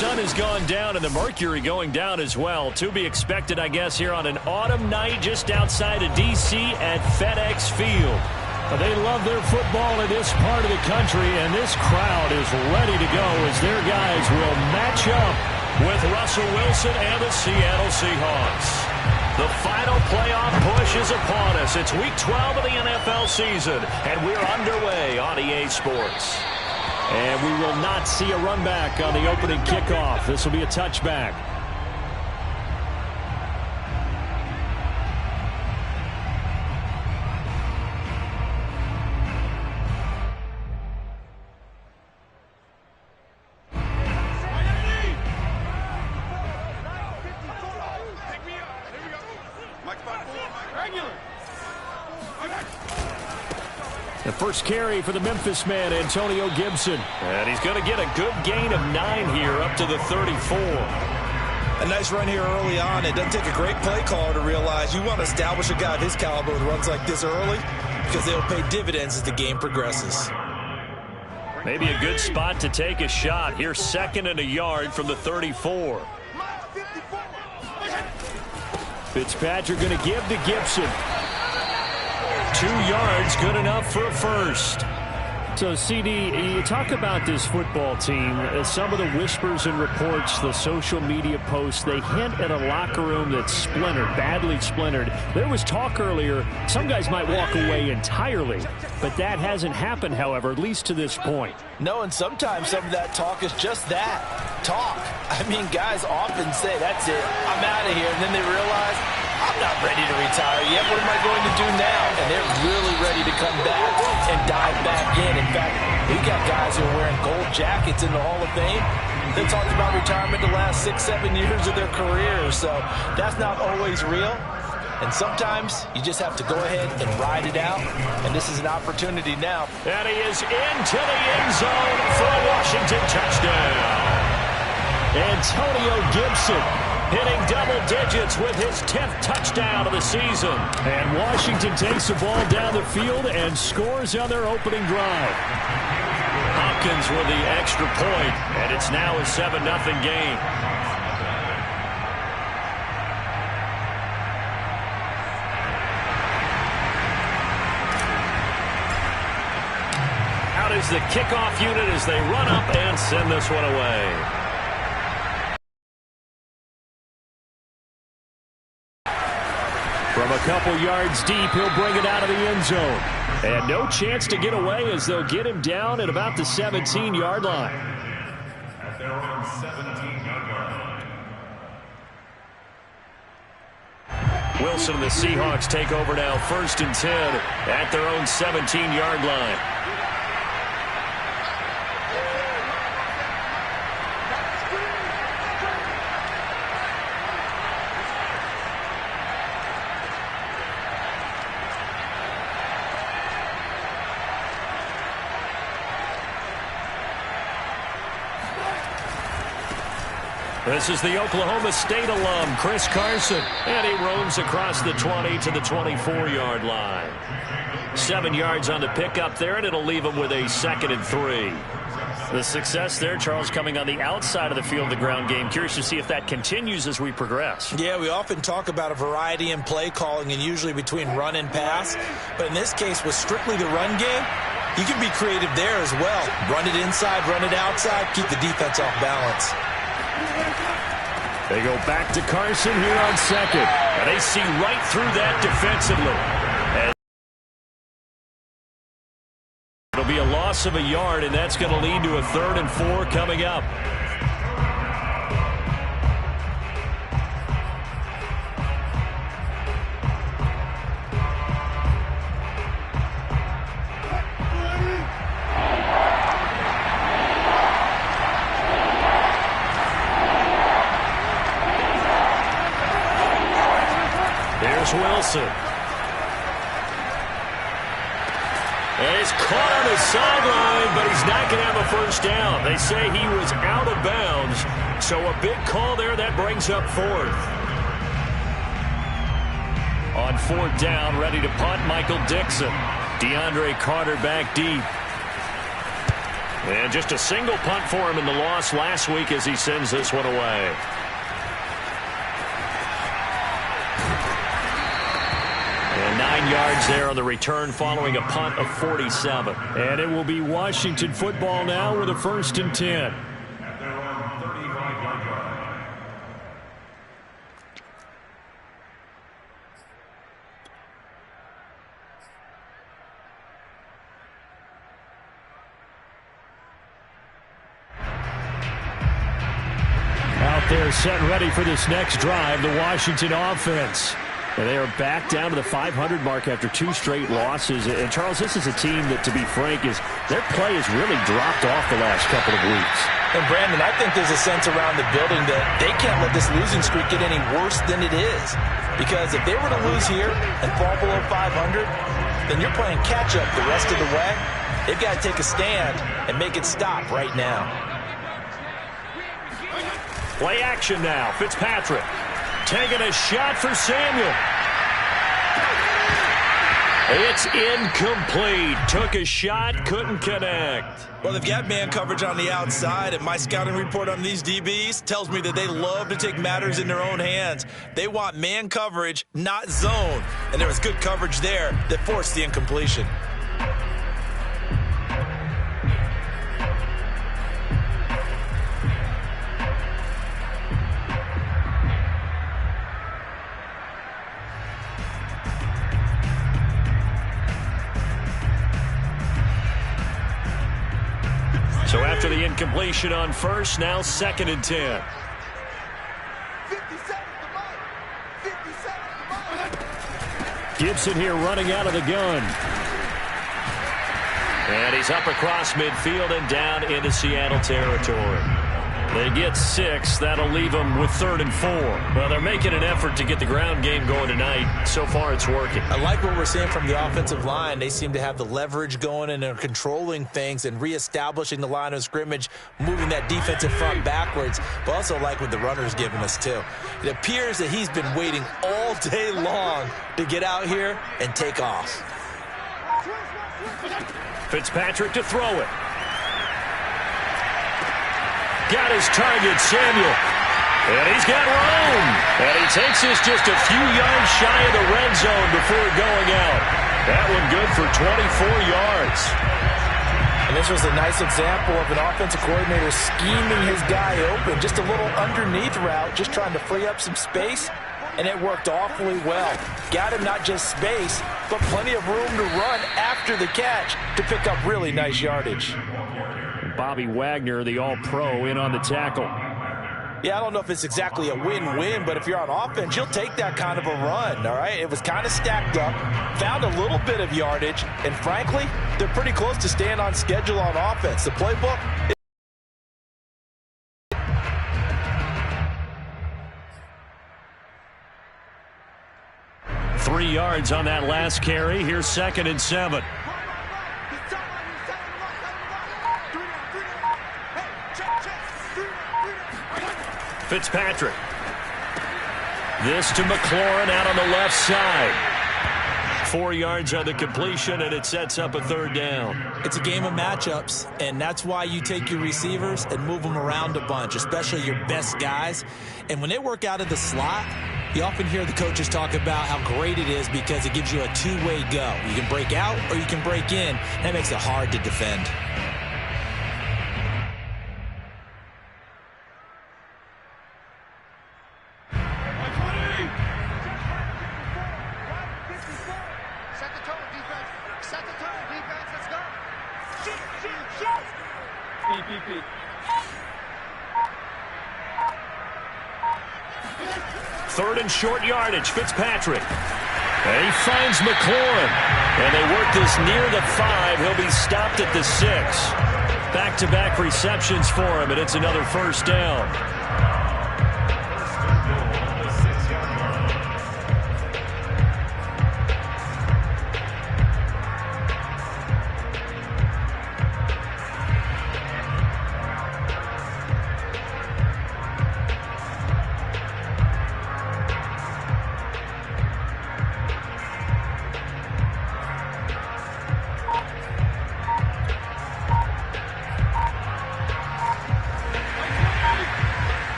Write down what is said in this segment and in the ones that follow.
sun has gone down and the mercury going down as well. To be expected, I guess, here on an autumn night just outside of D.C. at FedEx Field. They love their football in this part of the country, and this crowd is ready to go as their guys will match up with Russell Wilson and the Seattle Seahawks. The final playoff push is upon us. It's Week 12 of the NFL season, and we're underway on EA Sports. And we will not see a run back on the opening kickoff. This will be a touchback. The first carry for the Memphis man, Antonio Gibson. And he's going to get a good gain of 9 here up to the 34. A nice run here early on. It doesn't take a great play caller to realize you want to establish a guy of his caliber with runs like this early because they'll pay dividends as the game progresses. Maybe a good spot to take a shot. Here, 2nd and a yard from the 34. Fitzpatrick going to give to Gibson. 2 yards, good enough for a first. So, CD, you talk about this football team. Some of the whispers and reports, the social media posts, they hint at a locker room that's splintered, badly splintered. There was talk earlier, some guys might walk away entirely, but that hasn't happened, however, at least to this point. No, and sometimes some of that talk is just that, talk. I mean, guys often say, that's it, I'm out of here, and then they realize, I'm not ready to retire yet. What am I going to do now? And they're really ready to come back and dive back in. In fact, we got guys who are wearing gold jackets in the Hall of Fame. They talked about retirement the last 6-7 years of their careers. So that's not always real. And sometimes you just have to go ahead and ride it out. And this is an opportunity now. And he is into the end zone for a Washington touchdown. Antonio Gibson hitting double digits with his 10th touchdown of the season. And Washington takes the ball down the field and scores on their opening drive. Hopkins with the extra point, and it's now a 7-0 game. Out is the kickoff unit as they run up and send this one away. From a couple yards deep, he'll bring it out of the end zone. And no chance to get away as they'll get him down at about the 17-yard line. At their own 17-yard line. Wilson and the Seahawks take over now, 1st and 10 at their own 17-yard line. This is the Oklahoma State alum, Chris Carson, and he roams across the 20 to the 24-yard line. 7 yards on the pickup there, and it'll leave him with a 2nd and 3. The success there, Charles, coming on the outside of the field, the ground game. Curious to see if that continues as we progress. Yeah, we often talk about a variety in play calling and usually between run and pass. But in this case, with strictly the run game, you can be creative there as well. Run it inside, run it outside, keep the defense off balance. They go back to Carson here on 2nd. And they see right through that defensively. And it'll be a loss of a yard, and that's going to lead to a 3rd and 4 coming up. Wilson. And he's caught on the sideline, but he's not going to have a first down. They say he was out of bounds, so a big call there. That brings up 4th. On 4th down, ready to punt, Michael Dixon. DeAndre Carter back deep. And just a single punt for him in the loss last week as he sends this one away. And 9 yards there on the return following a punt of 47. And it will be Washington football now with a 1st and 10. They're set and ready for this next drive, the Washington offense. And they are back down to the 500 mark after 2 straight losses. And, Charles, this is a team that, to be frank, their play has really dropped off the last couple of weeks. And, Brandon, I think there's a sense around the building that they can't let this losing streak get any worse than it is. Because if they were to lose here and fall below 500, then you're playing catch-up the rest of the way. They've got to take a stand and make it stop right now. Play action now. Fitzpatrick taking a shot for Samuel. It's incomplete. Took a shot, couldn't connect. Well, they've got man coverage on the outside, and my scouting report on these DBs tells me that they love to take matters in their own hands. They want man coverage, not zone. And there was good coverage there that forced the incompletion. So after the incompletion on first, now 2nd and 10. Gibson here running out of the gun. And he's up across midfield and down into Seattle territory. They get 6. That'll leave them with 3rd and 4. Well, they're making an effort to get the ground game going tonight. So far, it's working. I like what we're seeing from the offensive line. They seem to have the leverage going, and they're controlling things and reestablishing the line of scrimmage, moving that defensive front backwards. But also like what the runner's giving us, too. It appears that he's been waiting all day long to get out here and take off. Fitzpatrick to throw it. Got his target, Samuel. And he's got room. And he takes this just a few yards shy of the red zone before going out. That one good for 24 yards. And this was a nice example of an offensive coordinator scheming his guy open. Just a little underneath route, just trying to free up some space. And it worked awfully well. Got him not just space, but plenty of room to run after the catch to pick up really nice yardage. Bobby Wagner, the all-pro, in on the tackle. Yeah, I don't know if it's exactly a win-win, but if you're on offense, you'll take that kind of a run, all right? It was kind of stacked up, found a little bit of yardage, and frankly, they're pretty close to staying on schedule on offense. The playbook... 3 yards on that last carry. Here's 2nd and 7. Fitzpatrick. This to McLaurin out on the left side. 4 yards on the completion, and it sets up a 3rd down. It's a game of matchups, and that's why you take your receivers and move them around a bunch, especially your best guys. And when they work out of the slot, you often hear the coaches talk about how great it is because it gives you a two-way go. You can break out or you can break in. That makes it hard to defend. Third and short yardage, Fitzpatrick. And he finds McLaurin. And they work this near the 5. He'll be stopped at the 6. Back-to-back receptions for him, and it's another 1st down.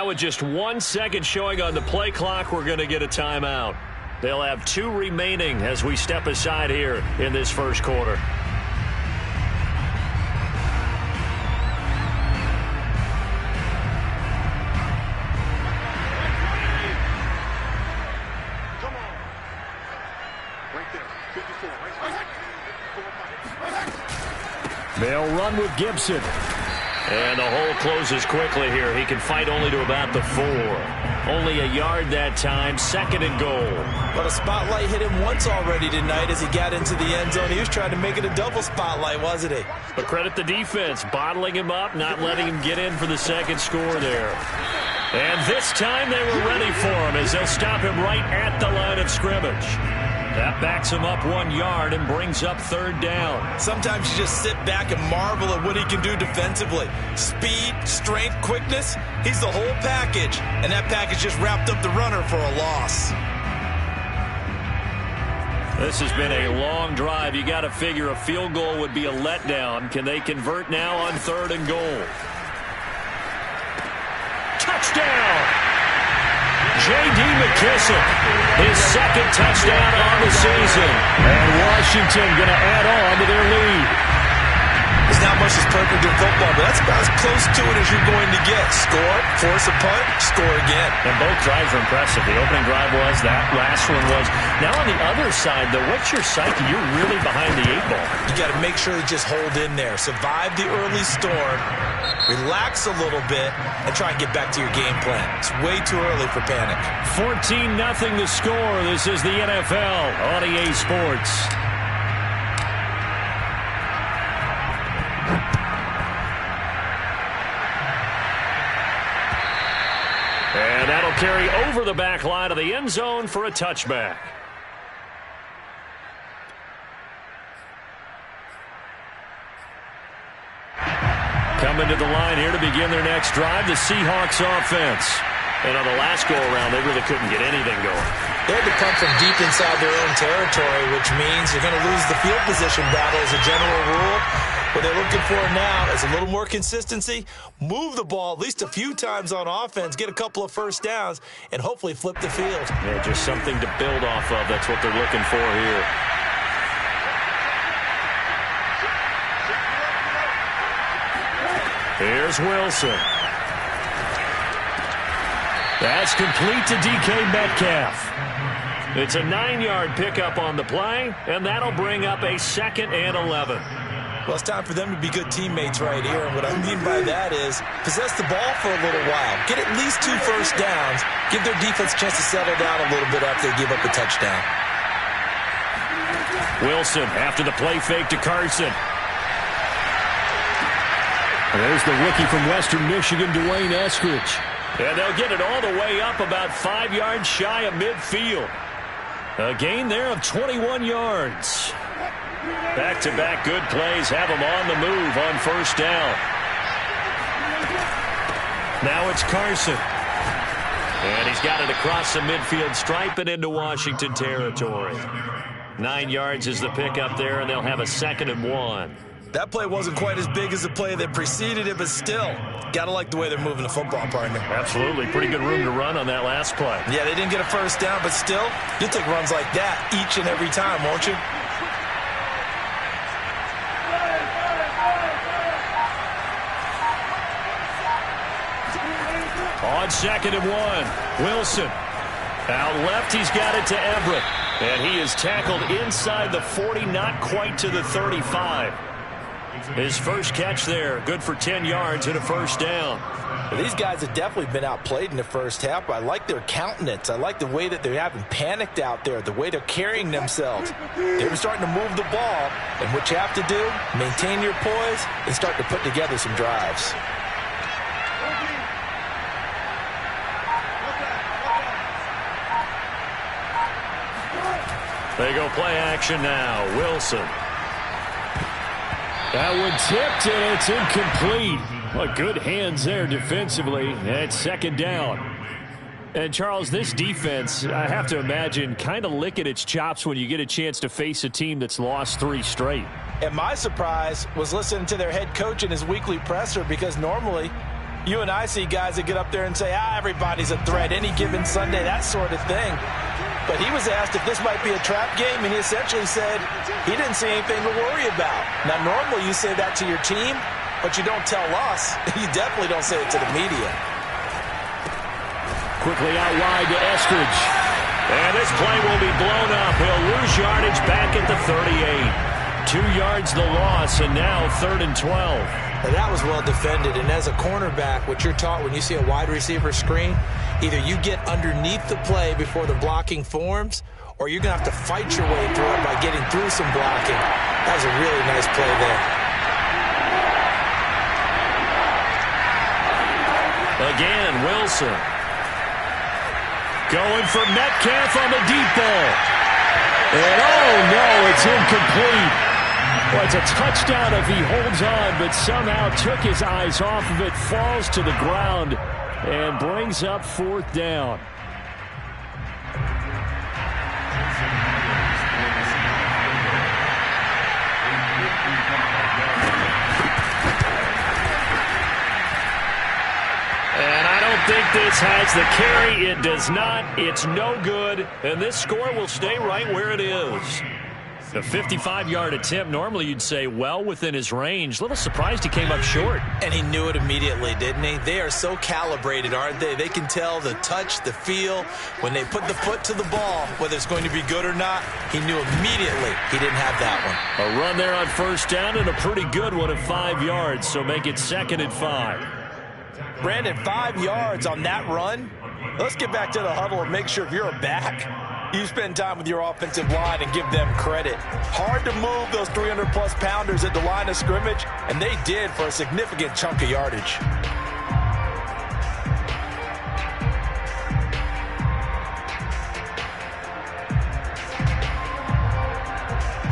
Now with just 1 second showing on the play clock, we're going to get a timeout. They'll have 2 remaining as we step aside here in this first quarter. They'll run with Gibson. And the hole closes quickly here. He can fight only to about the 4. Only a yard that time, 2nd and goal. But a spotlight hit him once already tonight as he got into the end zone. He was trying to make it a double spotlight, wasn't he? But credit the defense, bottling him up, not letting him get in for the second score there. And this time they were ready for him as they'll stop him right at the line of scrimmage. That backs him up 1 yard and brings up 3rd down. Sometimes you just sit back and marvel at what he can do defensively. Speed, strength, quickness, he's the whole package. And that package just wrapped up the runner for a loss. This has been a long drive. You got to figure a field goal would be a letdown. Can they convert now on 3rd and goal? Touchdown! J.D. McKissick, his 2nd touchdown on the season. And Washington going to add on to their lead. There's not much that's perfect in football, but that's about as close to it as you're going to get. Score, force a punt, score again. And both drives were impressive. The opening drive was, that last one was. Now on the other side, though, what's your psyche? You're really behind the 8 ball. You got to make sure to just hold in there. Survive the early storm, relax a little bit, and try and get back to your game plan. It's way too early for panic. 14-0 the score. This is the NFL on EA Sports. And that'll carry over the back line of the end zone for a touchback. Coming to the line here to begin their next drive, the Seahawks offense. And on the last go-around, they really couldn't get anything going. They had to punt from deep inside their own territory, which means you're going to lose the field position battle as a general rule. What they're looking for now is a little more consistency, move the ball at least a few times on offense, get a couple of first downs, and hopefully flip the field. Yeah, just something to build off of. That's what they're looking for here. Here's Wilson. That's complete to DK Metcalf. It's a 9-yard pickup on the play, and that'll bring up a 2nd and 11. Well, it's time for them to be good teammates right here, and what I mean by that is possess the ball for a little while, get at least 2 first downs, give their defense a chance to settle down a little bit after they give up a touchdown. Wilson after the play fake to Carson. There's the rookie from Western Michigan, Dwayne Eskridge. And they'll get it all the way up about 5 yards shy of midfield. A gain there of 21 yards. Back-to-back good plays have them on the move on first down. Now it's Carson. And he's got it across the midfield stripe and into Washington territory. 9 yards is the pickup there, and they'll have a 2nd and 1. That play wasn't quite as big as the play that preceded it, but still, got to like the way they're moving the football, partner. Absolutely. Pretty good room to run on that last play. Yeah, they didn't get a first down, but still, you'll take runs like that each and every time, won't you? On 2nd and 1, Wilson. Out left, he's got it to Everett. And he is tackled inside the 40, not quite to the 35. His first catch there, good for 10 yards and a first down. Well, these guys have definitely been outplayed in the first half. I like their countenance. I like the way that they haven't panicked out there, the way they're carrying themselves. They're starting to move the ball, and what you have to do, maintain your poise and start to put together some drives. They go play action now. Wilson. That one tipped, and it's incomplete. Well, good hands there defensively. That's 2nd down. And, Charles, this defense, I have to imagine, kind of licking its chops when you get a chance to face a team that's lost 3 straight. And my surprise was listening to their head coach in his weekly presser, because normally You and I see guys that get up there and say, everybody's a threat, any given Sunday, that sort of thing. But he was asked if this might be a trap game, and he essentially said he didn't see anything to worry about. Now, normally you say that to your team, but you don't tell us. You definitely don't say it to the media. Quickly out wide to Eskridge. And this play will be blown up. He'll lose yardage back at the 38. 2 yards the loss, and now 3rd and 12. Now, that was well defended, and as a cornerback, what you're taught when you see a wide receiver screen, either you get underneath the play before the blocking forms, or you're going to have to fight your way through it by getting through some blocking. That was a really nice play there. Again, Wilson. Going for Metcalf on the deep ball. And oh no, it's incomplete. Well, it's a touchdown if he holds on, but somehow took his eyes off of it, falls to the ground, and brings up 4th down. And I don't think this has the carry. It does not. It's no good. And this score will stay right where it is. The 55-yard attempt, normally you'd say well within his range. A little surprised he came up short. And he knew it immediately, didn't he? They are so calibrated, aren't they? They can tell the touch, the feel. When they put the foot to the ball, whether it's going to be good or not, he knew immediately he didn't have that one. A run there on 1st down and a pretty good one at 5 yards, so make it 2nd and 5. Brandon, 5 yards on that run. Let's get back to the huddle and make sure if you're a back, you spend time with your offensive line and give them credit. Hard to move those 300-plus pounders at the line of scrimmage, and they did for a significant chunk of yardage.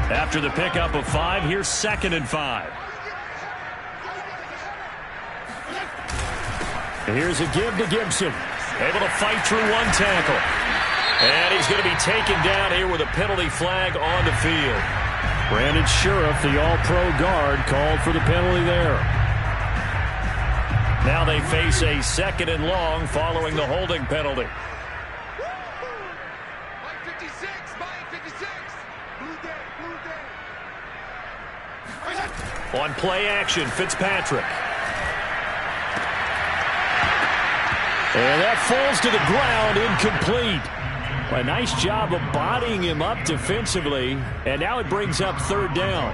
After the pickup of 5, here's 2nd and 5. Here's a give to Gibson. Able to fight through one tackle. And he's going to be taken down here with a penalty flag on the field. Brandon Sheriff, the all-pro guard, called for the penalty there. Now they face a 2nd and long following the holding penalty. On play action, Fitzpatrick. And that falls to the ground, incomplete. A nice job of bodying him up defensively, and now it brings up 3rd down.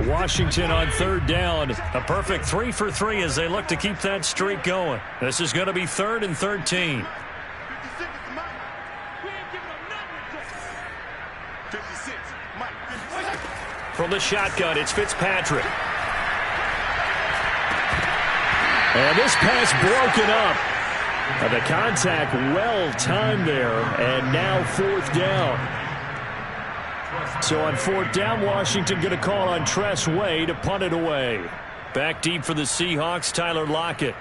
Washington on 3rd down. A perfect 3 for 3 as they look to keep that streak going. This is going to be 3rd and 13. From the shotgun, it's Fitzpatrick. And this pass broken up. The contact well timed there, and now 4th down. So on 4th down, Washington going to call on Tress Way to punt it away. Back deep for the Seahawks, Tyler Lockett.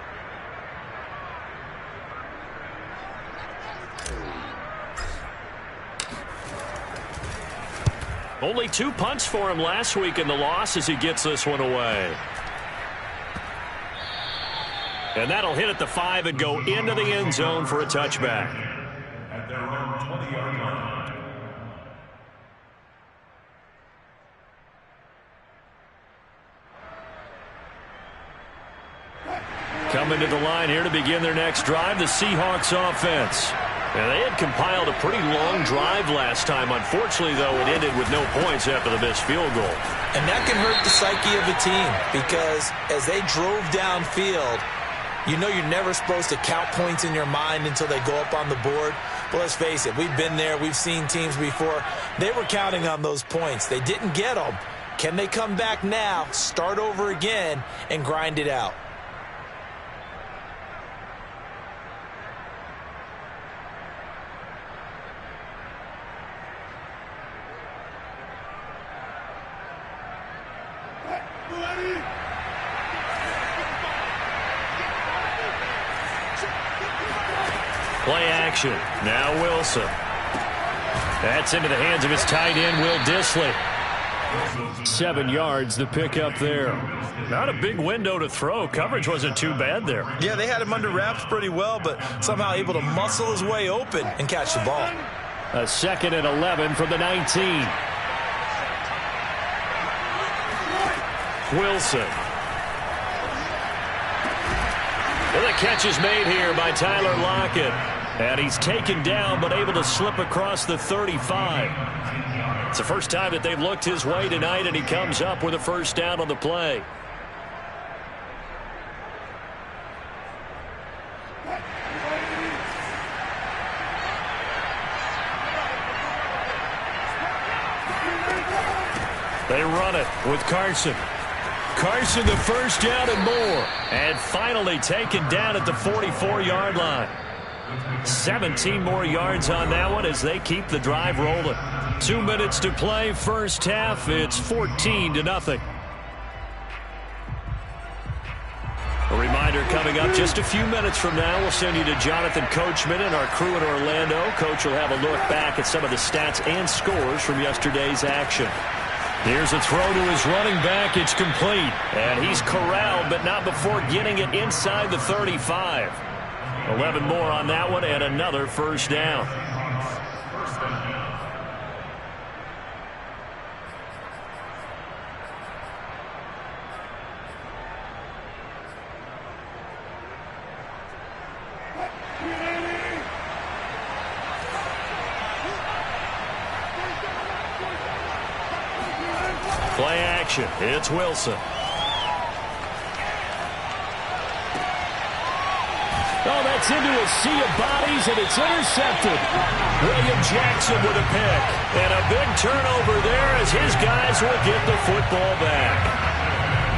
Only 2 punts for him last week in the loss as he gets this one away. And that'll hit at the 5 and go into the end zone for a touchback. At their own 20-yard line. Coming to the line here to begin their next drive, the Seahawks offense. And they had compiled a pretty long drive last time. Unfortunately, though, it ended with no points after the missed field goal. And that can hurt the psyche of a team because as they drove downfield, you know you're never supposed to count points in your mind until they go up on the board. But let's face it, we've been there. We've seen teams before. They were counting on those points. They didn't get them. Can they come back now, start over again, and grind it out? Play action. Now Wilson. That's into the hands of his tight end, Will Dissly. 7 yards, the pickup there. Not a big window to throw. Coverage wasn't too bad there. Yeah, they had him under wraps pretty well, but somehow able to muscle his way open and catch the ball. A 2nd and 11 from the 19. Wilson. Well, the catch is made here by Tyler Lockett. And he's taken down but able to slip across the 35. It's the first time that they've looked his way tonight, and he comes up with a first down on the play. They run it with Carson. Carson the first down and more. And finally taken down at the 44-yard line. 17 more yards on that one as they keep the drive rolling. 2 minutes to play, first half. It's 14-0. A reminder coming up just a few minutes from now. We'll send you to Jonathan Coachman and our crew in Orlando. Coach will have a look back at some of the stats and scores from yesterday's action. Here's a throw to his running back. It's complete. And he's corralled, but not before getting it inside the 35. 11 more on that one and another first down. Play action. It's Wilson. Oh, that's into a sea of bodies, and it's intercepted. William Jackson with a pick. And a big turnover there as his guys will get the football back.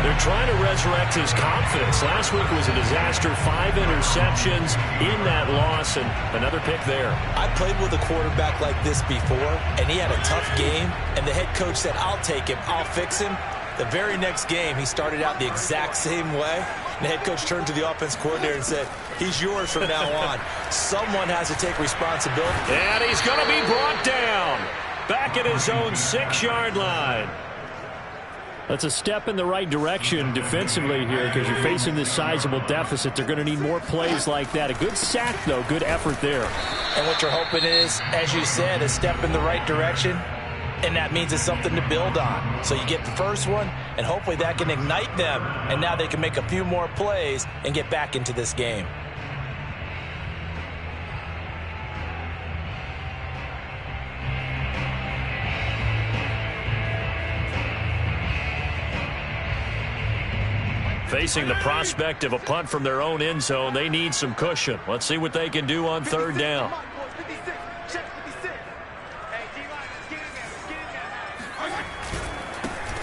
They're trying to resurrect his confidence. Last week was a disaster. 5 interceptions in that loss, and another pick there. I played with a quarterback like this before, and he had a tough game, and the head coach said, I'll take him, I'll fix him. The very next game, he started out the exact same way. And the head coach turned to the offense coordinator and said, he's yours from now on. Someone has to take responsibility. And he's going to be brought down. Back at his own 6-yard line. That's a step in the right direction defensively here because you're facing this sizable deficit. They're going to need more plays like that. A good sack, though. Good effort there. And what you're hoping is, as you said, a step in the right direction. And that means it's something to build on. So you get the first one, and hopefully that can ignite them. And now they can make a few more plays and get back into this game. Facing the prospect of a punt from their own end zone, they need some cushion. Let's see what they can do on third down.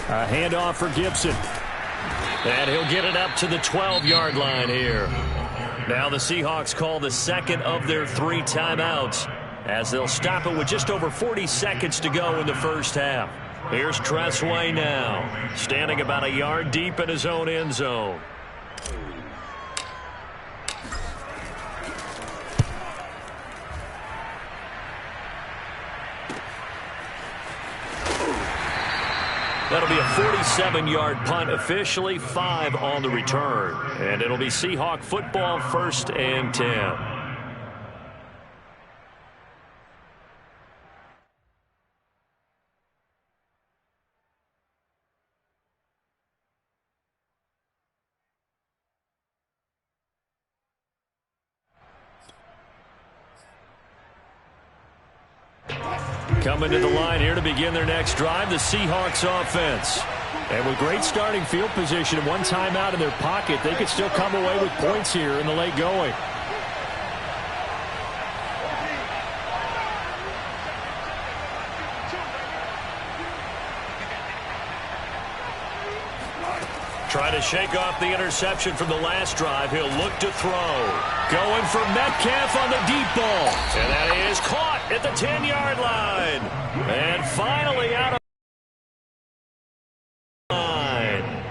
A handoff for Gibson. And he'll get it up to the 12-yard line here. Now the Seahawks call the second of their 3 timeouts as they'll stop it with just over 40 seconds to go in the first half. Here's Tressway now, standing about a yard deep in his own end zone. That'll be a 47-yard punt, officially 5 on the return. And it'll be Seahawk football, 1st and 10. Coming to the line here to begin their next drive, the Seahawks offense. And with great starting field position and one timeout in their pocket, they could still come away with points here in the late going. Trying to shake off the interception from the last drive. He'll look to throw. Going for Metcalf on the deep ball. And that is caught at the 10-yard line. And finally out of line.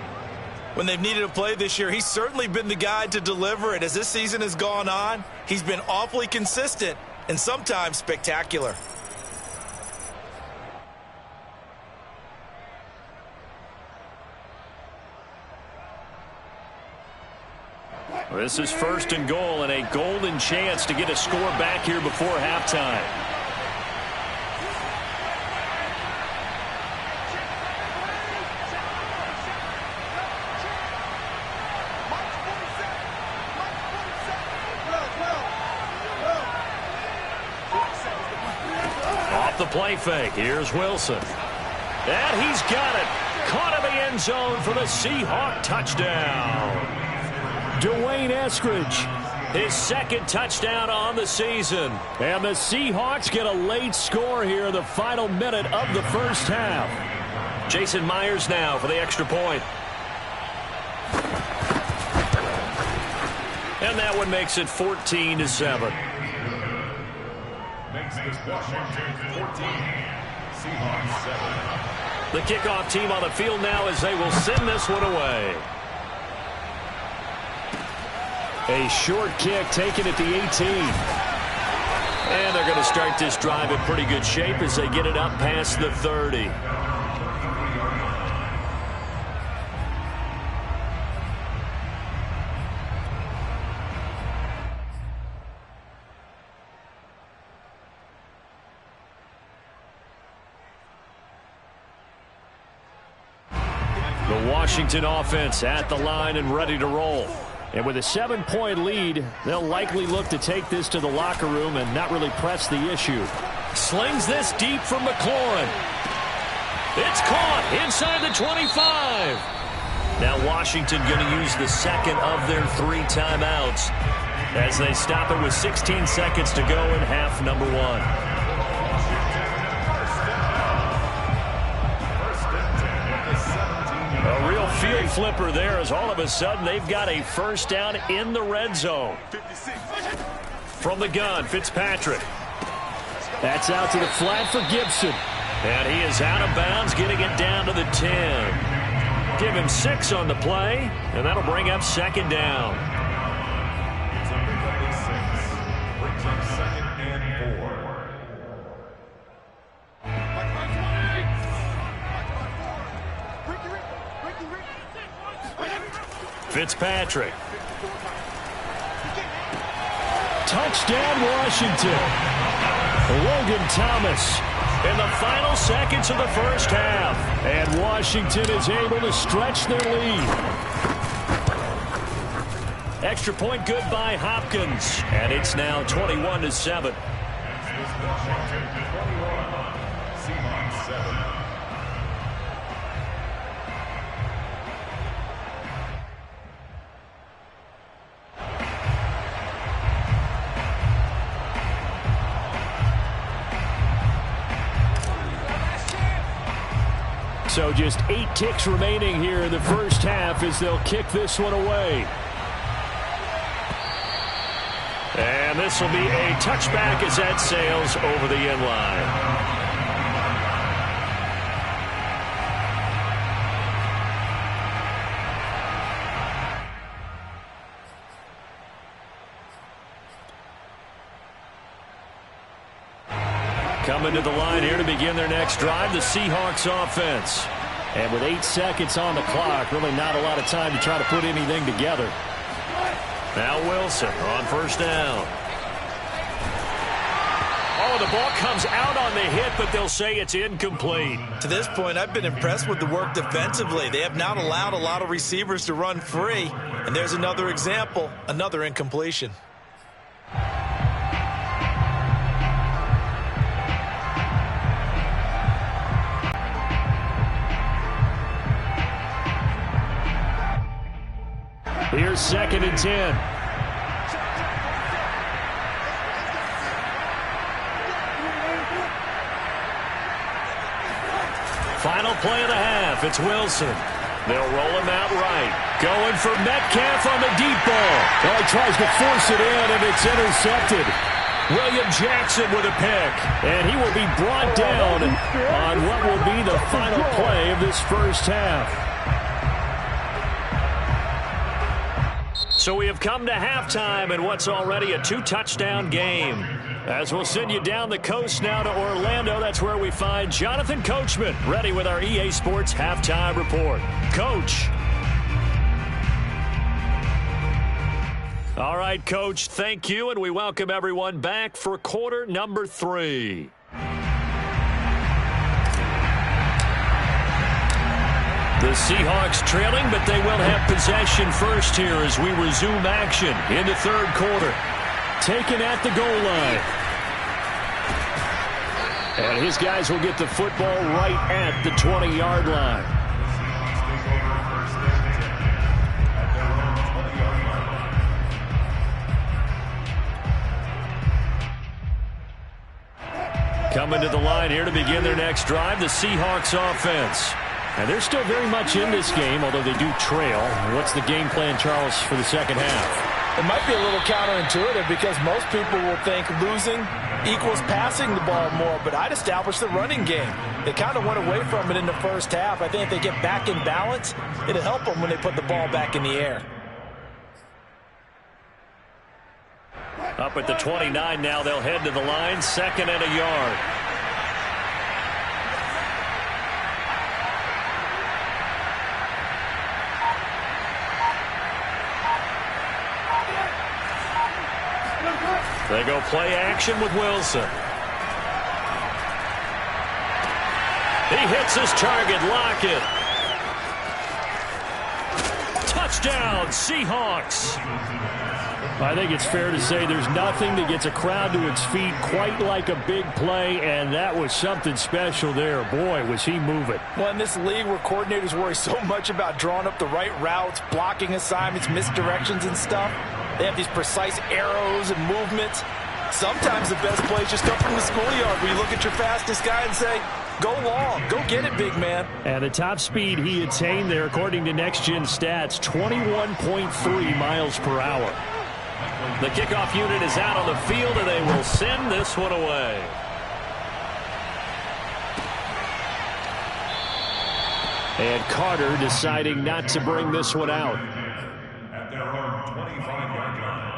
When they've needed a play this year, he's certainly been the guy to deliver it. As this season has gone on, he's been awfully consistent and sometimes spectacular. This is 1st and goal and a golden chance to get a score back here before halftime. Off the play fake. Here's Wilson. And he's got it. Caught in the end zone for the Seahawk touchdown. Dwayne Eskridge, his 2nd touchdown on the season. And the Seahawks get a late score here in the final minute of the first half. Jason Myers now for the extra point. And that one makes it 14-7. Makes this Washington 14, Seahawks 7. The kickoff team on the field now as they will send this one away. A short kick taken at the 18. And they're going to start this drive in pretty good shape as they get it up past the 30. The Washington offense at the line and ready to roll. And with a 7-point lead, they'll likely look to take this to the locker room and not really press the issue. Slings this deep from McLaurin. It's caught inside the 25. Now Washington going to use the 2nd of their 3 timeouts as they stop it with 16 seconds to go in half number 1. A real field flipper there as all of a sudden they've got a first down in the red zone. From the gun, Fitzpatrick. That's out to the flat for Gibson. And he is out of bounds, getting it down to the 10. Give him 6 on the play, and that'll bring up 2nd down. Fitzpatrick. Touchdown, Washington. Logan Thomas in the final seconds of the first half. And Washington is able to stretch their lead. Extra point good by Hopkins. And it's now 21-7. Washington 21, Seahawks 7. So just 8 ticks remaining here in the first half as they'll kick this one away. And this will be a touchback as that sails over the end line. Coming to the line here to begin their next drive, the Seahawks offense. And with 8 seconds on the clock, really not a lot of time to try to put anything together. Now Wilson on first down. Oh, the ball comes out on the hit, but they'll say it's incomplete. To this point, I've been impressed with the work defensively. They have not allowed a lot of receivers to run free. And there's another example, another incompletion. Here's 2nd and 10. Final play of the half. It's Wilson. They'll roll him out right. Going for Metcalf on the deep ball. Well, he tries to force it in, and it's intercepted. William Jackson with a pick. And he will be brought down on what will be the final play of this first half. So we have come to halftime in what's already a 2-touchdown game. As we'll send you down the coast now to Orlando, that's where we find Jonathan Coachman, ready with our EA Sports Halftime Report. Coach. All right, Coach, thank you, and we welcome everyone back for quarter number 3. The Seahawks trailing, but they will have possession first here as we resume action in the third quarter. Taken at the goal line. And his guys will get the football right at the 20-yard line. Coming to the line here to begin their next drive, the Seahawks offense. And they're still very much in this game, although they do trail. What's the game plan, Charles, for the second half? It might be a little counterintuitive because most people will think losing equals passing the ball more, but I'd establish the running game. They kind of went away from it in the first half. I think if they get back in balance, it'll help them when they put the ball back in the air. Up at the 29 now, they'll head to the line, 2nd and a yard. They go play action with Wilson. He hits his target, Lockett. Touchdown, Seahawks. I think it's fair to say there's nothing that gets a crowd to its feet quite like a big play, and that was something special there. Boy, was he moving. Well, in this league where coordinators worry so much about drawing up the right routes, blocking assignments, misdirections and stuff, they have these precise arrows and movements. Sometimes the best plays just come from the schoolyard where you look at your fastest guy and say, go long, go get it, big man. And the top speed he attained there, according to Next Gen Stats, 21.3 miles per hour. The kickoff unit is out on the field, and they will send this one away. And Carter deciding not to bring this one out. At their own 25-yard line.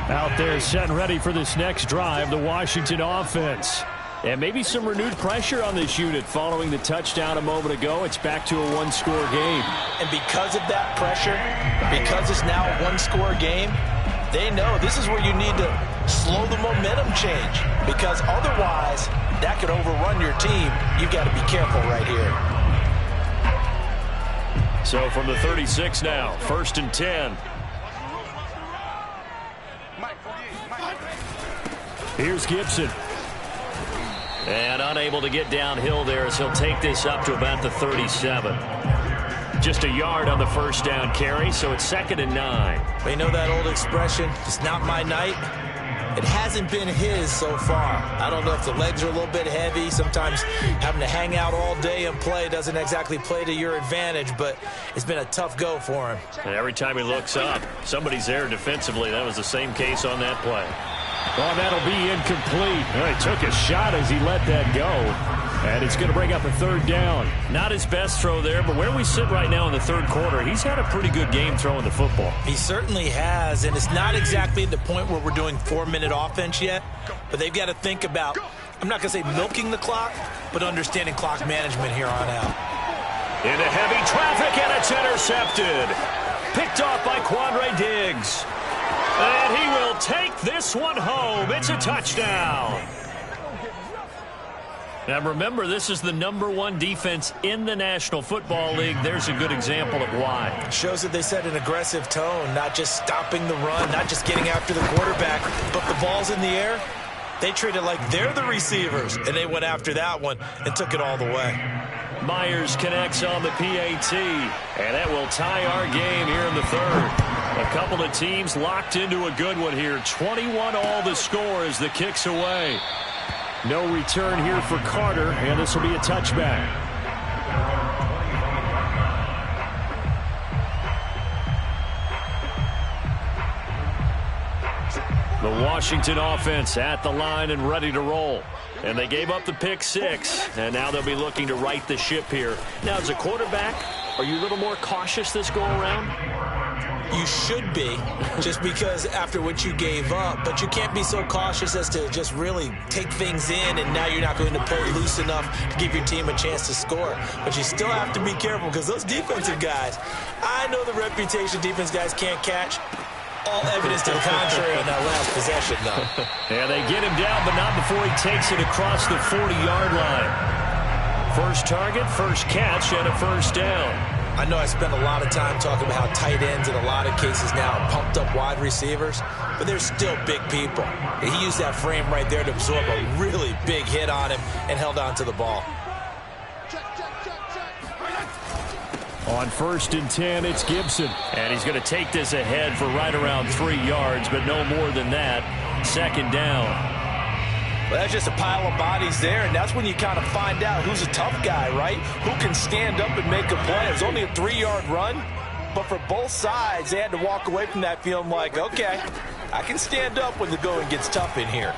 Out there set and ready for this next drive, the Washington offense. And maybe some renewed pressure on this unit following the touchdown a moment ago. It's back to a one-score game. And because of that pressure, because it's now a one-score game, they know this is where you need to slow the momentum change. Because otherwise, that could overrun your team. You've got to be careful right here. So from the 36 now, 1st and 10. Here's Gibson. And unable to get downhill there as he'll take this up to about the 37. Just a yard on the first down carry, so it's 2nd and 9. But you know that old expression, it's not my night? It hasn't been his so far. I don't know if the legs are a little bit heavy. Sometimes having to hang out all day and play doesn't exactly play to your advantage, but it's been a tough go for him. And every time he looks up, somebody's there defensively. That was the same case on that play. Oh, that'll be incomplete. Well, he took a shot as he let that go. And it's going to bring up a 3rd down. Not his best throw there, but where we sit right now in the third quarter, he's had a pretty good game throwing the football. He certainly has, and it's not exactly at the point where we're doing 4-minute offense yet, but they've got to think about, I'm not going to say milking the clock, but understanding clock management here on out. Into heavy traffic, and it's intercepted. Picked off by Quandre Diggs. And he will take this one home. It's a touchdown. Now remember, this is the #1 defense in the National Football League. There's a good example of why. Shows that they set an aggressive tone, not just stopping the run, not just getting after the quarterback, but the ball's in the air. They treat it like they're the receivers, and they went after that one and took it all the way. Myers connects on the PAT, and that will tie our game here in the third. A couple of teams locked into a good one here. 21 all the score as the kick's away. No return here for Carter, and this will be a touchback. The Washington offense at the line and ready to roll. And they gave up the pick 6, and now they'll be looking to right the ship here. Now, as a quarterback, are you a little more cautious this go-around? You should be, just because after what you gave up. But you can't be so cautious as to just really take things in, and now you're not going to play loose enough to give your team a chance to score. But you still have to be careful, because those defensive guys, I know the reputation defense guys can't catch. All evidence to the contrary on that last possession, though. Yeah, they get him down, but not before he takes it across the 40-yard line. First target, first catch, and a first down. I know I spent a lot of time talking about how tight ends in a lot of cases now are pumped up wide receivers, but they're still big people. And he used that frame right there to absorb a really big hit on him and held on to the ball. On 1st and 10, it's Gibson. And he's going to take this ahead for right around 3 yards, but no more than that. Second down. Well, that's just a pile of bodies there, and that's when you kind of find out who's a tough guy, right? Who can stand up and make a play. It was only a 3-yard run, but for both sides, they had to walk away from that feeling like, okay, I can stand up when the going gets tough in here.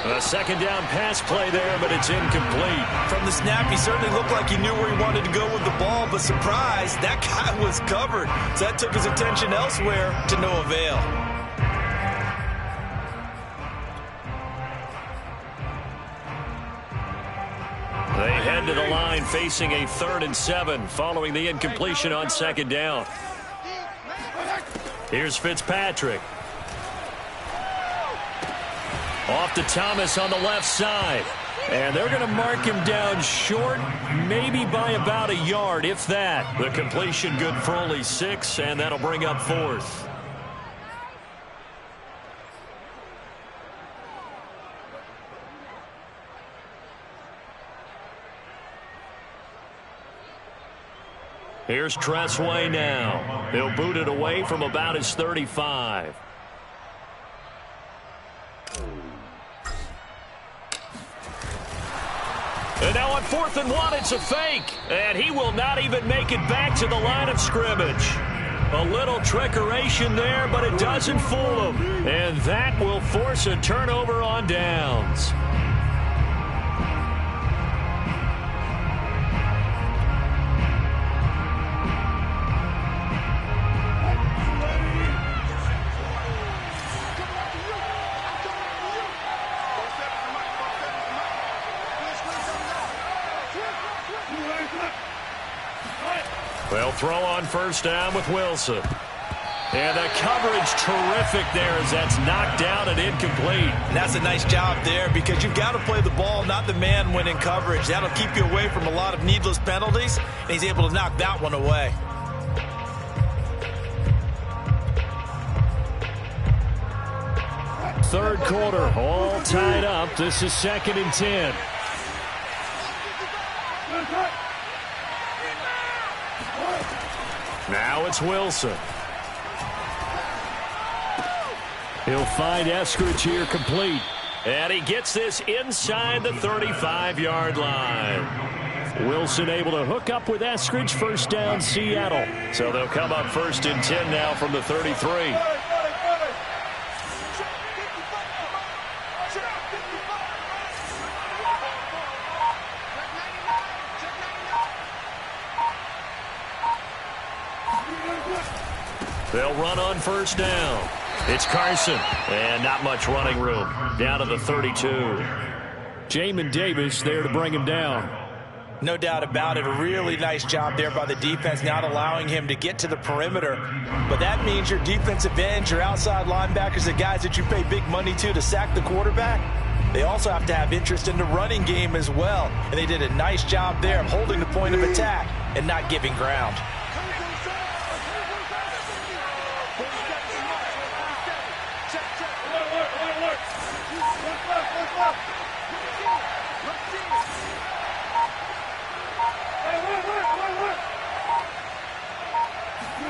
A second down pass play there, but it's incomplete. From the snap, he certainly looked like he knew where he wanted to go with the ball, but surprise, that guy was covered. So that took his attention elsewhere to no avail. They head to the line facing a 3rd and 7 following the incompletion on second down. Here's Fitzpatrick. Off to Thomas on the left side. And they're going to mark him down short, maybe by about a yard, if that. The completion good for only 6, and that'll bring up 4th. Here's Tressway now. He'll boot it away from about his 35. And now on 4th and 1, it's a fake. And he will not even make it back to the line of scrimmage. A little trickeration there, but it doesn't fool him. And that will force a turnover on downs. They'll throw on 1st down with Wilson. And the coverage terrific there as that's knocked down and incomplete. And that's a nice job there because you've got to play the ball, not the man when in coverage. That'll keep you away from a lot of needless penalties, and he's able to knock that one away. Third quarter, all tied up. This is 2nd and 10. Now it's Wilson. He'll find Eskridge here complete. And he gets this inside the 35-yard line. Wilson able to hook up with Eskridge. First down, Seattle. So they'll come up 1st and 10 now from the 33. They'll run on 1st down. It's Carson. And not much running room. Down to the 32. Jamin Davis there to bring him down. No doubt about it. A really nice job there by the defense, not allowing him to get to the perimeter. But that means your defensive ends, your outside linebackers, the guys that you pay big money to sack the quarterback, they also have to have interest in the running game as well. And they did a nice job there of holding the point of attack and not giving ground.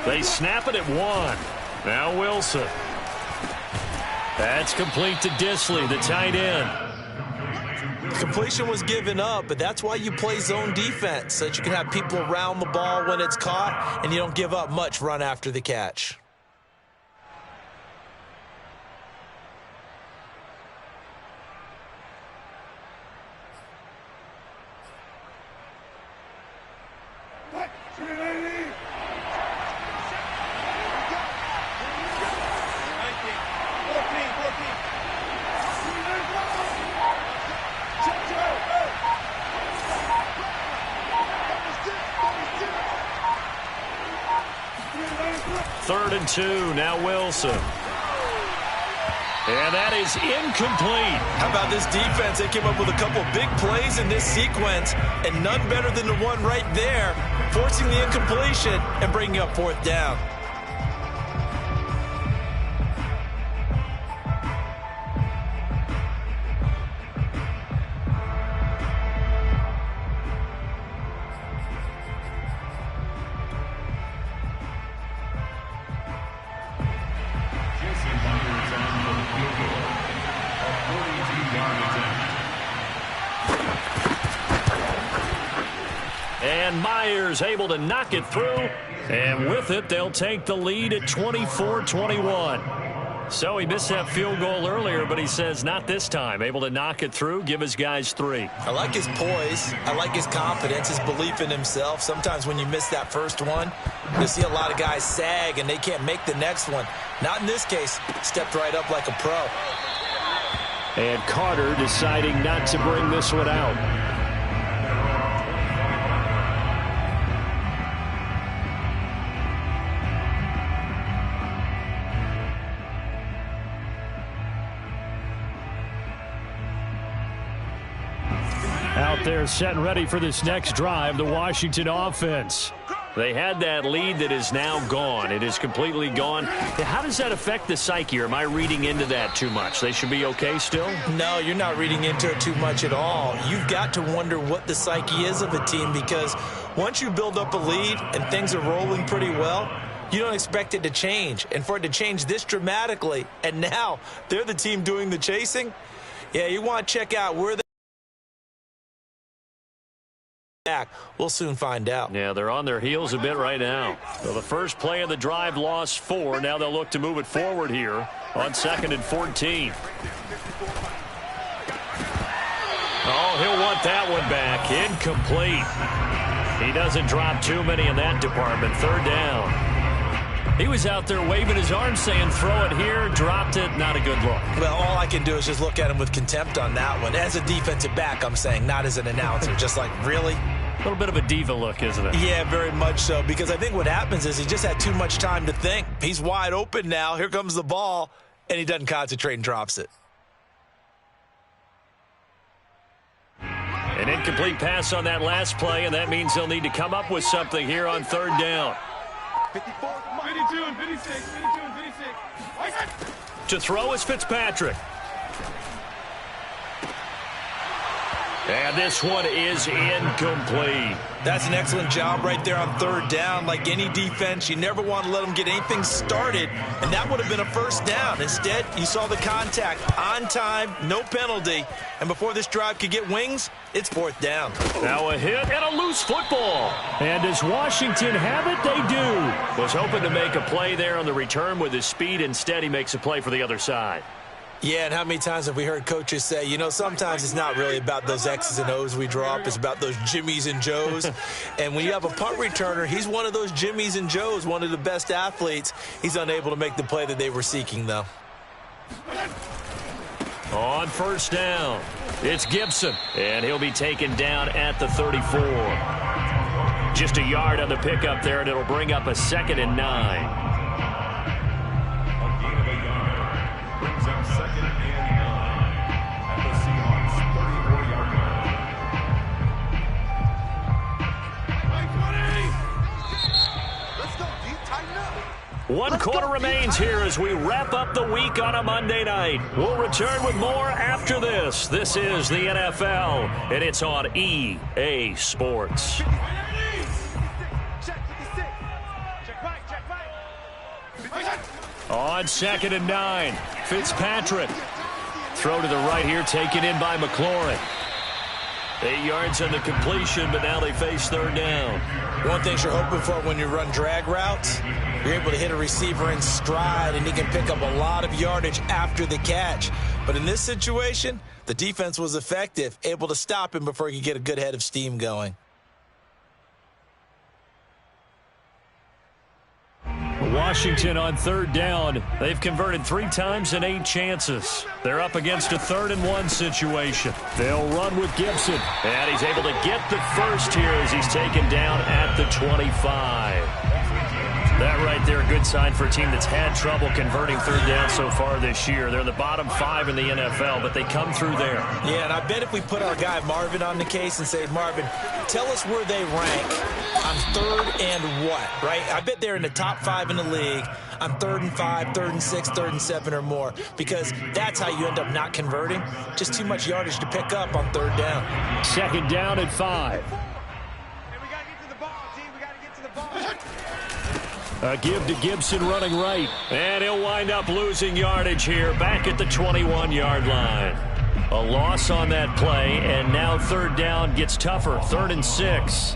They snap it at 1. Now Wilson. That's complete to Disley, the tight end. Completion was given up, but that's why you play zone defense, so that you can have people around the ball when it's caught, and you don't give up much run after the catch. 2nd and 2. Now Wilson. And that is incomplete. How about this defense? They came up with a couple of big plays in this sequence, and none better than the one right there, forcing the incompletion and bringing up 4th down. And Myers able to knock it through. And with it, they'll take the lead at 24-21. So he missed that field goal earlier, but he says not this time. Able to knock it through, give his guys 3. I like his poise. I like his confidence, his belief in himself. Sometimes when you miss that first one, you see a lot of guys sag and they can't make the next one. Not in this case. Stepped right up like a pro. And Carter deciding not to bring this one out. Out there set and ready for this next drive, the Washington offense. They had that lead that is now gone. It is completely gone. How does that affect the psyche? Or am I reading into that too much? They should be okay still? No, you're not reading into it too much at all. You've got to wonder what the psyche is of a team, because once you build up a lead and things are rolling pretty well, you don't expect it to change. And for it to change this dramatically, and now they're the team doing the chasing, yeah, you want to check out where they back. We'll soon find out. Yeah, they're on their heels a bit right now. So the first play of the drive lost 4. Now they'll look to move it forward here on 2nd and 14. Oh, he'll want that one back. Incomplete. He doesn't drop too many in that department. 3rd down. He was out there waving his arms saying, throw it here, dropped it, not a good look. Well, all I can do is just look at him with contempt on that one. As a defensive back, I'm saying, not as an announcer. Just like, really? A little bit of a diva look, isn't it? Yeah, very much so, because I think what happens is he just had too much time to think. He's wide open now. Here comes the ball, and he doesn't concentrate and drops it. An incomplete pass on that last play, and that means they'll need to come up with something here on 3rd down. 52 and 56, 52 and 56. To throw is Fitzpatrick. And this one is incomplete. That's an excellent job right there on 3rd down. Like any defense, you never want to let them get anything started, and that would have been a 1st down. Instead, you saw the contact on time, no penalty, and before this drive could get wings, it's 4th down. Now a hit and a loose football. And does Washington have it? They do. Was hoping to make a play there on the return with his speed. Instead, he makes a play for the other side. Yeah, and how many times have we heard coaches say, you know, sometimes it's not really about those X's and O's we draw up. It's about those Jimmies and Joes. And when you have a punt returner, he's one of those Jimmies and Joes, one of the best athletes. He's unable to make the play that they were seeking, though. On 1st down, it's Gibson. And he'll be taken down at the 34. Just a yard on the pickup there, and it'll bring up a 2nd and 9. Brings up 2nd and 9 at the Seahawks 34-yard line. Let's go, deep, tighten up. 1 quarter remains here as we wrap up the week on a Monday night. We'll return with more after this. This is the NFL, and it's on EA Sports. On 2nd and 9, Fitzpatrick. Throw to the right here, taken in by McLaurin. 8 yards on the completion, but now they face 3rd down. One thing you're hoping for when you run drag routes, you're able to hit a receiver in stride, and he can pick up a lot of yardage after the catch. But in this situation, the defense was effective, able to stop him before he could get a good head of steam going. Washington on 3rd down. They've converted 3 times in 8 chances. They're up against a 3rd and 1 situation. They'll run with Gibson. And he's able to get the first here as he's taken down at the 25. That right there, a good sign for a team that's had trouble converting third down so far this year. They're the bottom 5 in the NFL, but they come through there. Yeah, and I bet if we put our guy Marvin on the case and say, Marvin, tell us where they rank on third and what, right? I bet they're in the top 5 in the league on 3rd and 5, 3rd and 6, 3rd and 7 or more, because that's how you end up not converting. Just too much yardage to pick up on third down. 2nd down and 5. A give to Gibson running right. And he'll wind up losing yardage here back at the 21-yard line. A loss on that play, and now third down gets tougher. 3rd and 6.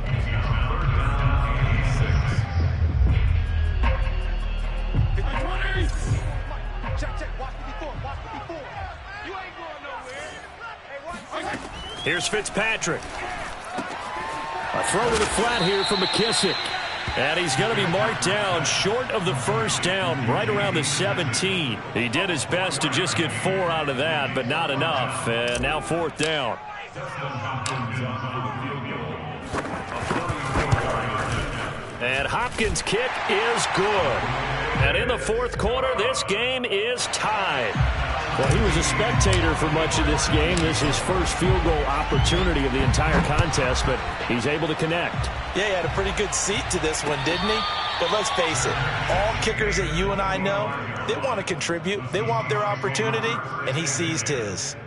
Here's Fitzpatrick. A throw to the flat here from McKissick. And he's going to be marked down short of the first down, right around the 17. He did his best to just get 4 out of that, but not enough. And now 4th down. And Hopkins' kick is good. And in the 4th quarter, this game is tied. Well, he was a spectator for much of this game. This is his first field goal opportunity of the entire contest, but he's able to connect. Yeah, he had a pretty good seat to this one, didn't he? But let's face it, all kickers that you and I know, they want to contribute. They want their opportunity, and he seized his.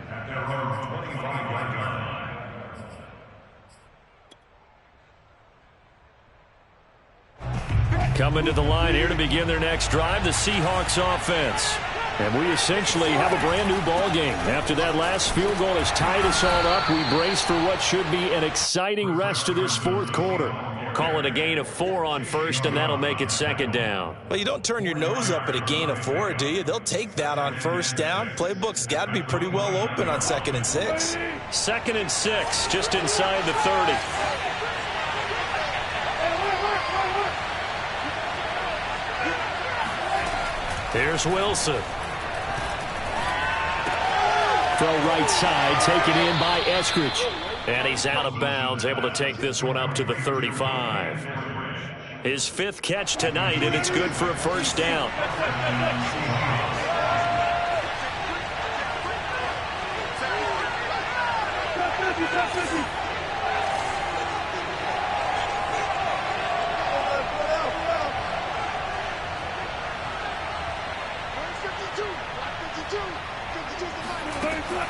Coming to the line here to begin their next drive, the Seahawks offense. And we essentially have a brand new ball game. After that last field goal has tied us all up, we brace for what should be an exciting rest of this 4th quarter. Call it a gain of 4 on first, and that'll make it 2nd down. Well, you don't turn your nose up at a gain of 4, do you? They'll take that on first down. Playbook's got to be pretty well open on 2nd and 6. 2nd and 6, just inside the 30. Here's Wilson. Throw right side, taken in by Eskridge. And he's out of bounds, able to take this one up to the 35. His 5th catch tonight, and it's good for a first down.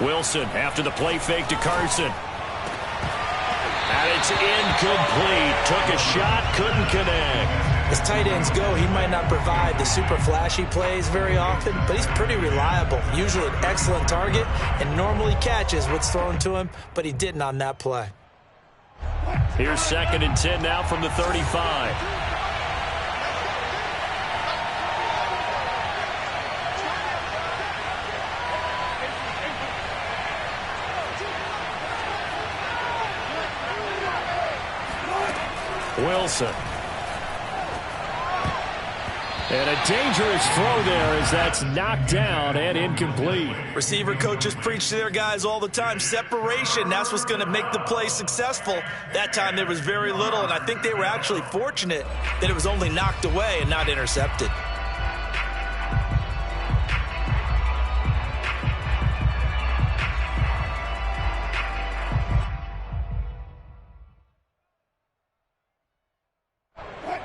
Wilson after the play fake to Carson. And it's incomplete. Took a shot, couldn't connect. As tight ends go, he might not provide the super flashy plays very often, but he's pretty reliable. Usually an excellent target and normally catches what's thrown to him, but he didn't on that play. Here's 2nd and 10 now from the 35. Wilson. And a dangerous throw there as that's knocked down and incomplete. Receiver coaches preach to their guys all the time. Separation, that's what's going to make the play successful. That time there was very little, and I think they were actually fortunate that it was only knocked away and not intercepted.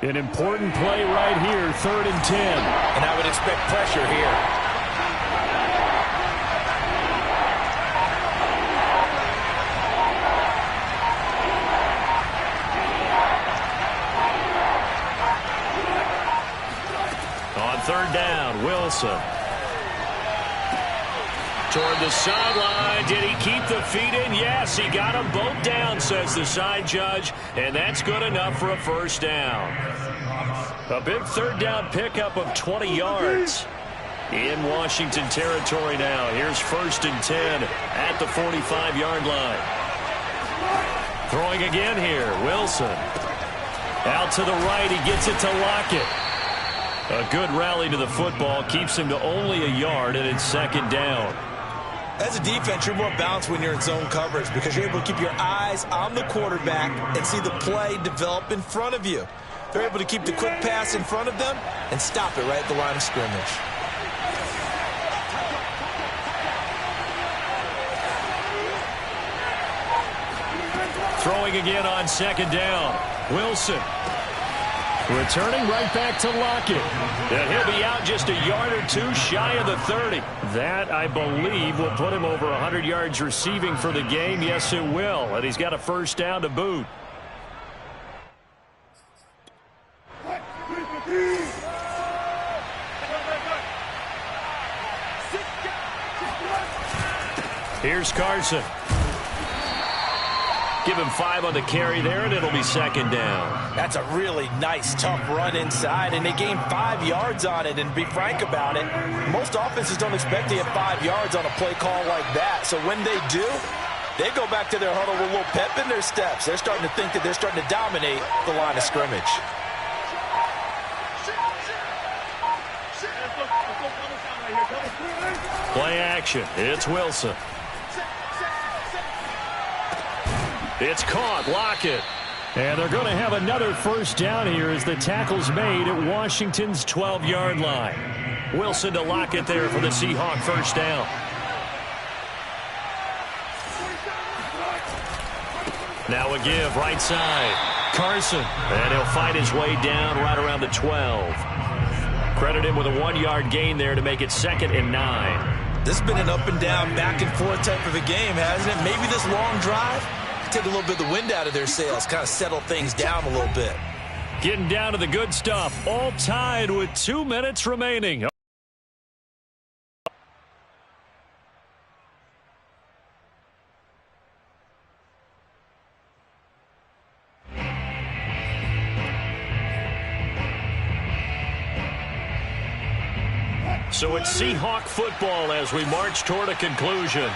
An important play right here, 3rd and 10. And I would expect pressure here. On 3rd down, Wilson. Toward the sideline. Did he keep the feet in? Yes, he got them both down, says the side judge. And that's good enough for a first down. A big 3rd down pickup of 20 yards. In Washington territory now. Here's 1st and 10 at the 45-yard line. Throwing again here, Wilson. Out to the right, he gets it to Lockett. A good rally to the football, keeps him to only a yard, and it's 2nd down. As a defense, you're more balanced when you're in zone coverage because you're able to keep your eyes on the quarterback and see the play develop in front of you. They're able to keep the quick pass in front of them and stop it right at the line of scrimmage. Throwing again on second down. Wilson. Returning right back to Lockett. And he'll be out just a yard or two shy of the 30. That, I believe, will put him over 100 yards receiving for the game. Yes, it will. And he's got a first down to boot. Here's Carson. Give him 5 on the carry there, and it'll be second down. That's a really nice, tough run inside, and they gained 5 yards on it. And to be frank about it, most offenses don't expect to get 5 yards on a play call like that. So when they do, they go back to their huddle with a little pep in their steps. They're starting to think that they're starting to dominate the line of scrimmage. Play action. It's Wilson. It's caught. Lockett. And they're going to have another first down here as the tackle's made at Washington's 12-yard line. Wilson to Lockett there for the Seahawk first down. Now a give right side. Carson. And he'll fight his way down right around the 12. Credit him with a 1-yard gain there to make it 2nd and 9. This has been an up and down, back and forth type of a game, hasn't it? Maybe this long drive take a little bit of the wind out of their sails, kind of settle things down a little bit. Getting down to the good stuff. All tied with 2 minutes remaining. So it's Seahawk football as we march toward a conclusion.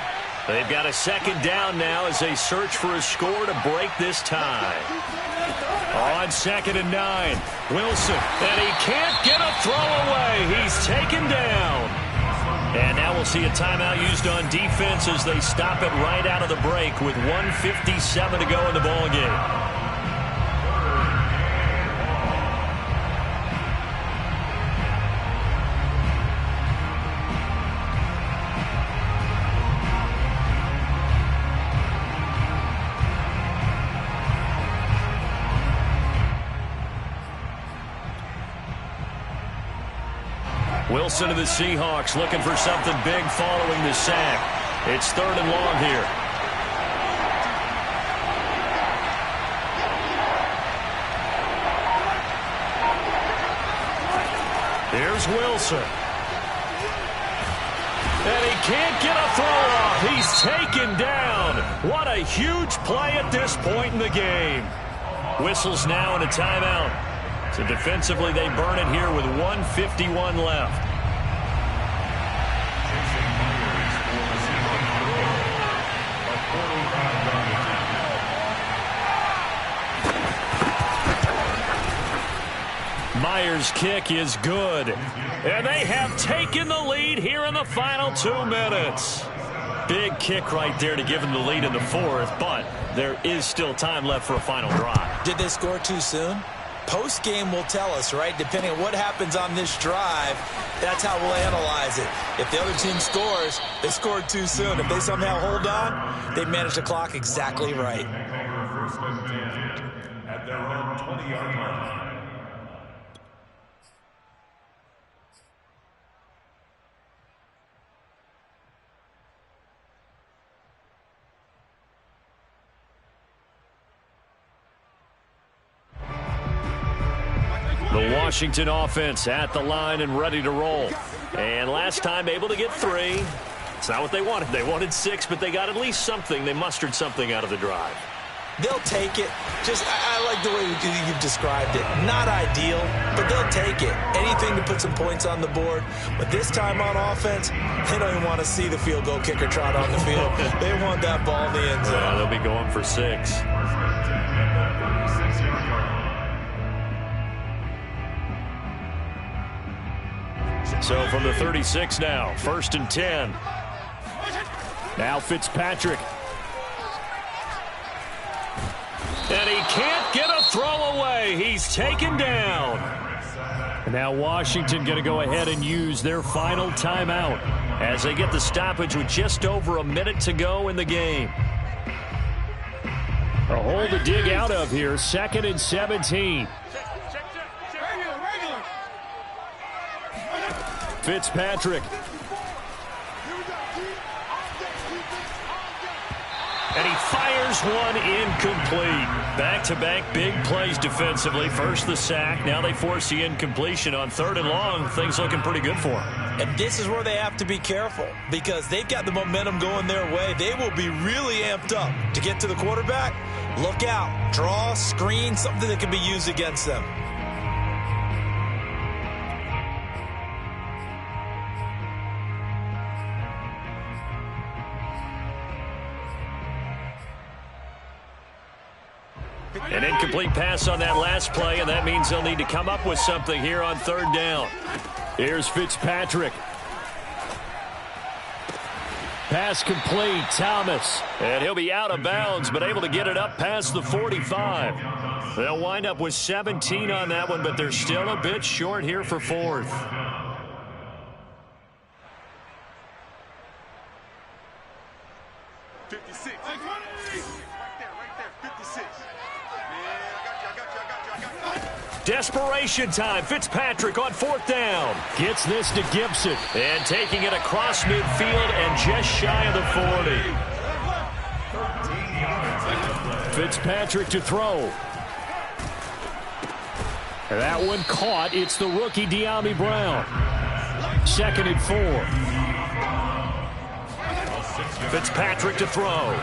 They've got a second down now as they search for a score to break this tie. On 2nd and 9, Wilson, and he can't get a throw away. He's taken down. And now we'll see a timeout used on defense as they stop it right out of the break with 1:57 to go in the ballgame. Wilson to the Seahawks looking for something big following the sack. It's 3rd and long here. Here's Wilson. And he can't get a throw off. He's taken down. What a huge play at this point in the game. Whistles now and a timeout. So defensively, they burn it here with 1:51 left. Myers' kick is good. And they have taken the lead here in the final 2 minutes. Big kick right there to give them the lead in the 4th, but there is still time left for a final drive. Did they score too soon? Post-game will tell us, right? Depending on what happens on this drive, that's how we'll analyze it. If the other team scores, they scored too soon. If they somehow hold on, they manage the clock exactly right. First and 10 at their own 20-yard line. The Washington offense at the line and ready to roll. And last time able to get 3. It's not what they wanted. They wanted 6, but they got at least something. They mustered something out of the drive. They'll take it. I like the way you've described it. Not ideal, but they'll take it. Anything to put some points on the board. But this time on offense, they don't even want to see the field goal kicker trot on the field. They want that ball in the end zone. Yeah, they'll be going for 6. So from the 36 now, 1st and 10. Now Fitzpatrick. And And he can't get a throw away. He's taken down. And now Washington going to go ahead and use their final timeout as they get the stoppage with just over a minute to go in the game. A hole to dig out of here, 2nd and 17. Fitzpatrick. And he fires one incomplete. Back-to-back big plays defensively. First the sack. Now they force the incompletion on 3rd and long. Things looking pretty good for them. And this is where they have to be careful because they've got the momentum going their way. They will be really amped up to get to the quarterback. Look out. Draw, screen, something that can be used against them. An incomplete pass on that last play, and that means they'll need to come up with something here on 3rd down. Here's Fitzpatrick. Pass complete, Thomas. And he'll be out of bounds, but able to get it up past the 45. They'll wind up with 17 on that one, but they're still a bit short here for 4th. Desperation time. Fitzpatrick on 4th down. Gets this to Gibson. And taking it across midfield and just shy of the 40. Fitzpatrick to throw. And that one caught. It's the rookie De'Ami Brown. 2nd and 4. Fitzpatrick to throw.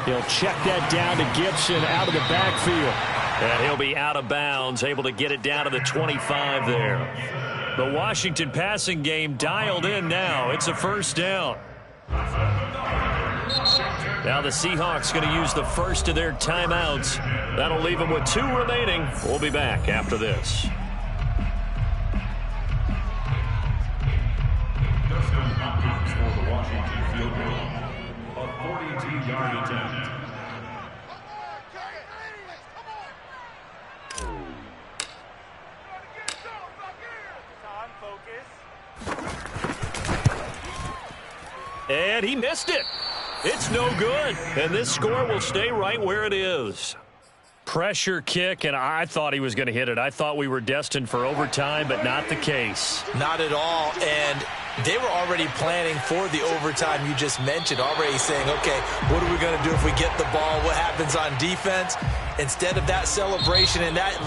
He'll check that down to Gibson out of the backfield. And he'll be out of bounds, able to get it down to the 25 there. The Washington passing game dialed in now. It's a 1st down. Now the Seahawks going to use the first of their timeouts. That'll leave them with 2 remaining. We'll be back after this. Dustin Hopkins for the Washington field goal. A 42-yard attempt. And he missed it. It's no good. And this score will stay right where it is. Pressure kick, and I thought he was going to hit it. I thought we were destined for overtime, but not the case. Not at all. And they were already planning for the overtime you just mentioned, already saying, okay, what are we going to do if we get the ball? What happens on defense? Instead of that celebration and that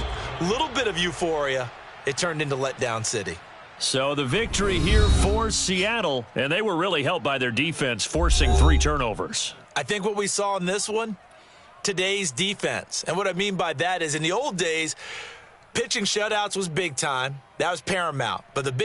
little bit of euphoria, it turned into letdown city. So the victory here for Seattle, and they were really helped by their defense forcing 3 turnovers. I think what we saw in this one, today's defense. And what I mean by that is in the old days, pitching shutouts was big time. That was paramount. But the big